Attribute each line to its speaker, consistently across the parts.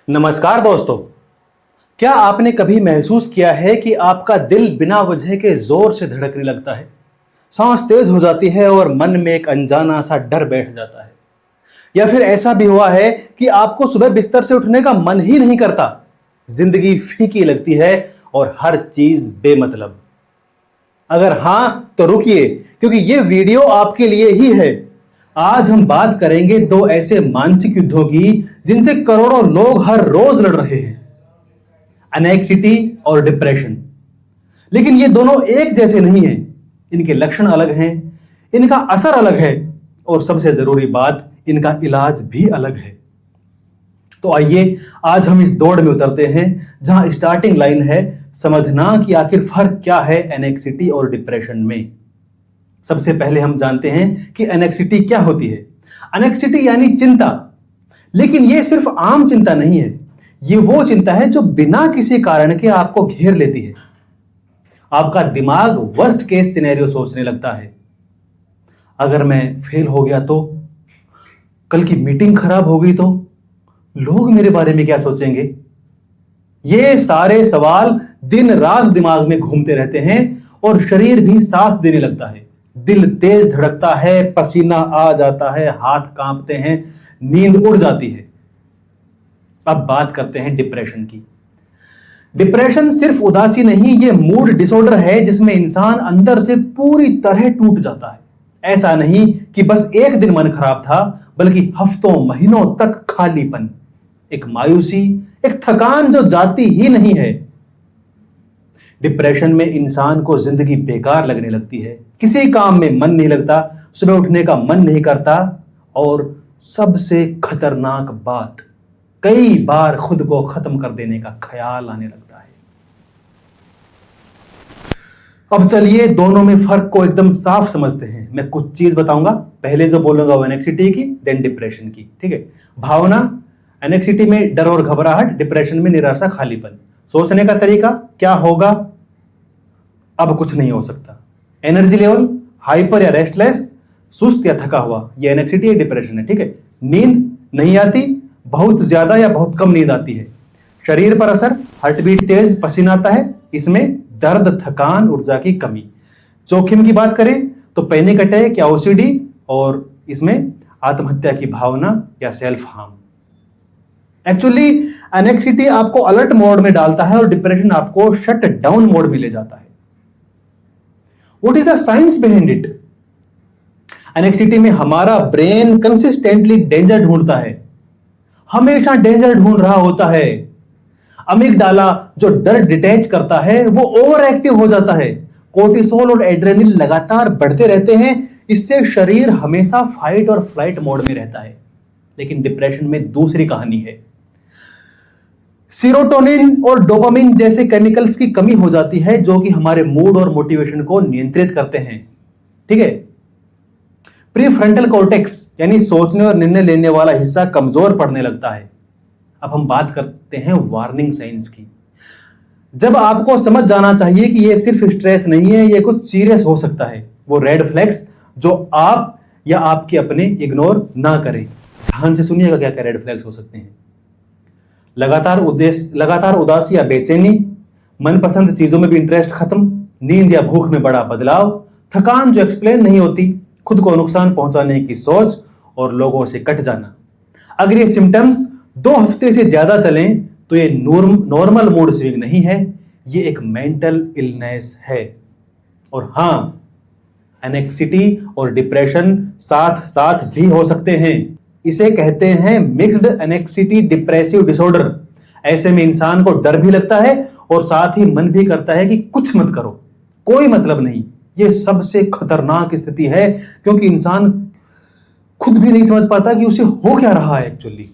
Speaker 1: नमस्कार दोस्तों। क्या आपने कभी महसूस किया है कि आपका दिल बिना वजह के जोर से धड़कने लगता है, सांस तेज हो जाती है और मन में एक अनजाना सा डर बैठ जाता है? या फिर ऐसा भी हुआ है कि आपको सुबह बिस्तर से उठने का मन ही नहीं करता, जिंदगी फीकी लगती है और हर चीज बेमतलब? अगर हां तो रुकिए, क्योंकि यह वीडियो आपके लिए ही है। आज हम बात करेंगे दो ऐसे मानसिक युद्धों की जिनसे करोड़ों लोग हर रोज लड़ रहे हैं, एनेक्सिटी और डिप्रेशन। लेकिन ये दोनों एक जैसे नहीं हैं, इनके लक्षण अलग हैं, इनका असर अलग है और सबसे जरूरी बात, इनका इलाज भी अलग है। तो आइए आज हम इस दौड़ में उतरते हैं जहां स्टार्टिंग लाइन है समझना कि आखिर फर्क क्या है एनेक्सिटी और डिप्रेशन में। सबसे पहले हम जानते हैं कि एनेक्सिटी क्या होती है। एनेक्सिटी यानी चिंता, लेकिन यह सिर्फ आम चिंता नहीं है। यह वो चिंता है जो बिना किसी कारण के आपको घेर लेती है। आपका दिमाग वर्स्ट केस सिनेरियो सोचने लगता है। अगर मैं फेल हो गया तो, कल की मीटिंग खराब हो गई तो, लोग मेरे बारे में क्या सोचेंगे? ये सारे सवाल दिन रात दिमाग में घूमते रहते हैं और शरीर भी साथ देने लगता है। दिल तेज धड़कता है, पसीना आ जाता है, हाथ कांपते हैं, नींद उड़ जाती है। अब बात करते हैं डिप्रेशन की। डिप्रेशन सिर्फ उदासी नहीं, यह मूड डिसऑर्डर है जिसमें इंसान अंदर से पूरी तरह टूट जाता है। ऐसा नहीं कि बस एक दिन मन खराब था, बल्कि हफ्तों महीनों तक खालीपन, एक मायूसी, एक थकान जो जाती ही नहीं है। डिप्रेशन में इंसान को जिंदगी बेकार लगने लगती है, किसी काम में मन नहीं लगता, सुबह उठने का मन नहीं करता और सबसे खतरनाक बात, कई बार खुद को खत्म कर देने का ख्याल आने लगता है। अब चलिए दोनों में फर्क को एकदम साफ समझते हैं। मैं कुछ चीज बताऊंगा, पहले जो बोलूंगा वो एनेक्सिटी की, देन डिप्रेशन की। ठीक है? भावना, एनेक्सिटी में डर और घबराहट, डिप्रेशन में निराशा, खालीपन। सोचने का तरीका, क्या होगा, अब कुछ नहीं हो सकता। एनर्जी लेवल, हाइपर या रेस्टलेस, सुस्त या थका हुआ, ये एनेक्सिटी या डिप्रेशन है। ठीक है? नींद नहीं आती, बहुत ज्यादा या बहुत कम नींद आती है। शरीर पर असर, हार्ट बीट तेज, पसीना आता है, इसमें दर्द, थकान, ऊर्जा की कमी। जोखिम की बात करें तो पैनिक अटैक या ओसीडी, और इसमें आत्महत्या की भावना या सेल्फ हार्म। एक्चुअली एनेक्सिटी आपको अलर्ट मोड में डालता है और डिप्रेशन आपको शट डाउन मोड में ले जाता है। What is the science behind it? Anxiety में हमारा ब्रेन कंसिस्टेंटली डेंजर ढूंढता है, हमेशा डेंजर ढूंढ रहा होता है। अमिगडाला जो डर डिटेच करता है वो ओवर एक्टिव हो जाता है। कोर्टिसोल और एड्रेनलिन लगातार बढ़ते रहते हैं, इससे शरीर हमेशा फाइट और फ्लाइट मोड में रहता है। लेकिन डिप्रेशन में दूसरी कहानी है। सीरोटोनिन और डोपामिन जैसे केमिकल्स की कमी हो जाती है जो कि हमारे मूड और मोटिवेशन को नियंत्रित करते हैं। ठीक है? प्रीफ्रंटल कॉर्टेक्स यानी सोचने और निर्णय लेने वाला हिस्सा कमजोर पड़ने लगता है। अब हम बात करते हैं वार्निंग साइंस की। जब आपको समझ जाना चाहिए कि यह सिर्फ स्ट्रेस नहीं है, यह कुछ सीरियस हो सकता है, वो रेड फ्लैग्स जो आप या आपके अपने इग्नोर ना करें। ध्यान से सुनिएगा क्या क्या रेड फ्लैग्स हो सकते हैं। लगातार उदासी या बेचैनी, मनपसंद चीजों में भी इंटरेस्ट खत्म, नींद या भूख में बड़ा बदलाव, थकान जो एक्सप्लेन नहीं होती, खुद को नुकसान पहुंचाने की सोच और लोगों से कट जाना। अगर ये सिम्टम्स 2 हफ्ते से ज्यादा चलें तो ये नॉर्मल मूड स्विंग नहीं है, ये एक मेंटल इलनेस है। और हां, एनेक्सिटी और डिप्रेशन साथ साथ भी हो सकते हैं। इसे कहते हैं मिक्स्ड एनेक्सिटी डिप्रेसिव डिसऑर्डर। ऐसे में इंसान को डर भी लगता है और साथ ही मन भी करता है कि कुछ मत करो, कोई मतलब नहीं। यह सबसे खतरनाक स्थिति है क्योंकि इंसान खुद भी नहीं समझ पाता कि उसे हो क्या रहा है एक्चुअली।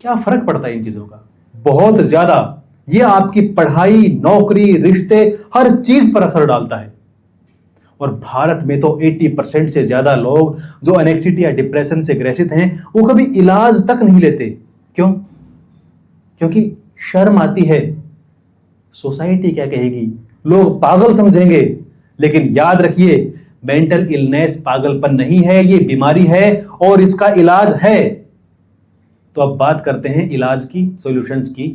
Speaker 1: क्या फर्क पड़ता है इन चीजों का? बहुत ज्यादा। यह आपकी पढ़ाई, नौकरी, रिश्ते, हर चीज पर असर डालता है। और भारत में तो 80% से ज्यादा लोग जो एनेक्सिटी या डिप्रेशन से ग्रसित हैं वो कभी इलाज तक नहीं लेते। क्यों? क्योंकि शर्म आती है। सोसाइटी क्या कहेगी, लोग पागल समझेंगे। लेकिन याद रखिए, मेंटल इलनेस पागलपन नहीं है, ये बीमारी है और इसका इलाज है। तो अब बात करते हैं इलाज की, सॉल्यूशंस की।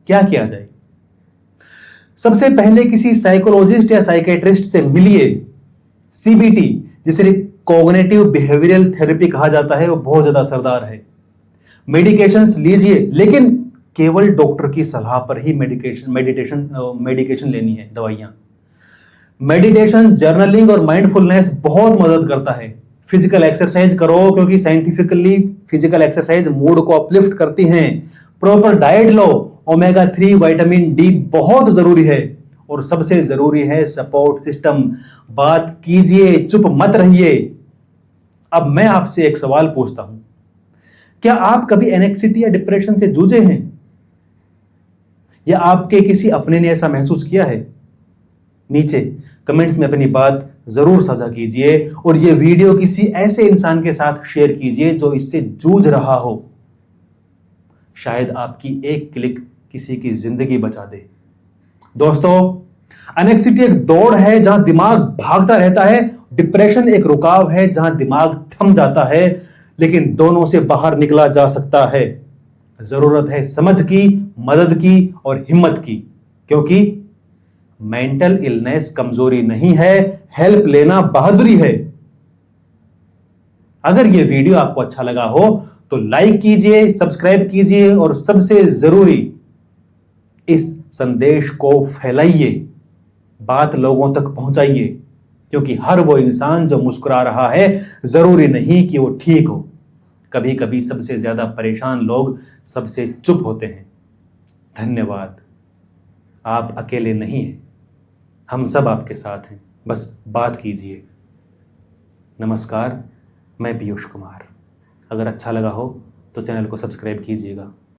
Speaker 1: क्या किया जाए? सबसे पहले किसी साइकोलॉजिस्ट या साइकेट्रिस्ट से मिलिए। सीबीटी, जिसे कॉग्निटिव बिहेवियरल थेरेपी कहा जाता है, वो बहुत ज्यादा असरदार है। मेडिकेशंस लीजिए, लेकिन केवल डॉक्टर की सलाह पर ही मेडिकेशन लेनी है, दवाइयां। मेडिटेशन, जर्नलिंग और माइंडफुलनेस बहुत मदद करता है। फिजिकल एक्सरसाइज करो, क्योंकि साइंटिफिकली फिजिकल एक्सरसाइज मूड को अपलिफ्ट करती हैं। प्रॉपर डाइट लो, ओमेगा 3 विटामिन डी बहुत जरूरी है। और सबसे जरूरी है सपोर्ट सिस्टम। बात कीजिए, चुप मत रहिए। अब मैं आपसे एक सवाल पूछता हूं, क्या आप कभी एनेक्सिटी या डिप्रेशन से जूझे हैं? या आपके किसी अपने ने ऐसा महसूस किया है? नीचे कमेंट्स में अपनी बात जरूर साझा कीजिए और यह वीडियो किसी ऐसे इंसान के साथ शेयर कीजिए जो इससे जूझ रहा हो। शायद आपकी एक क्लिक किसी की जिंदगी बचा दे। दोस्तों, एनेक्सिटी एक दौड़ है जहां दिमाग भागता रहता है। डिप्रेशन एक रुकाव है जहां दिमाग थम जाता है। लेकिन दोनों से बाहर निकला जा सकता है। जरूरत है समझ की, मदद की और हिम्मत की, क्योंकि मेंटल इलनेस कमजोरी नहीं है, हेल्प लेना बहादुरी है। अगर यह वीडियो आपको अच्छा लगा हो तो लाइक कीजिए, सब्सक्राइब कीजिए और सबसे जरूरी इस संदेश को फैलाइए, बात लोगों तक पहुंचाइए। क्योंकि हर वो इंसान जो मुस्कुरा रहा है, जरूरी नहीं कि वो ठीक हो। कभी कभी सबसे ज्यादा परेशान लोग सबसे चुप होते हैं। धन्यवाद। आप अकेले नहीं हैं, हम सब आपके साथ हैं, बस बात कीजिए। नमस्कार, मैं पीयूष कुमार। अगर अच्छा लगा हो तो चैनल को सब्सक्राइब कीजिएगा।